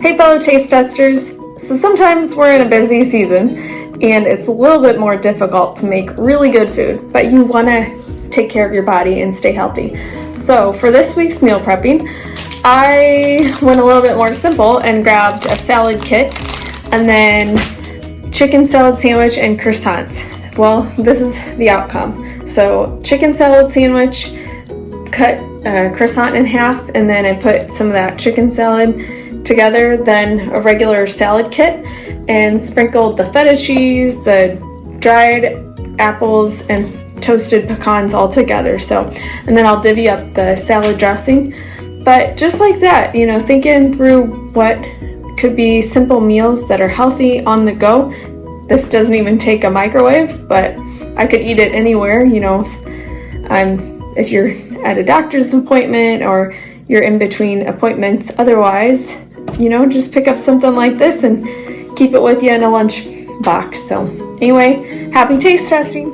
Hey fellow taste testers, so sometimes we're in a busy season and it's a little bit more difficult to make really good food, but you want to take care of your body and stay healthy. So for this week's meal prepping, I went a little bit more simple and grabbed a salad kit and then chicken salad sandwich and croissants. Well, this is the outcome. So chicken salad sandwich, cut a croissant in half, and then I put some of that chicken salad together, then a regular salad kit, and sprinkled the feta cheese, the dried apples, and toasted pecans all together. So, and then I'll divvy up the salad dressing. But just like that, you know, thinking through what could be simple meals that are healthy on the go. This doesn't even take a microwave, but I could eat it anywhere, you know, if you're at a doctor's appointment or you're in between appointments. Otherwise, you know, just pick up something like this and keep it with you in a lunch box. So anyway, happy taste testing.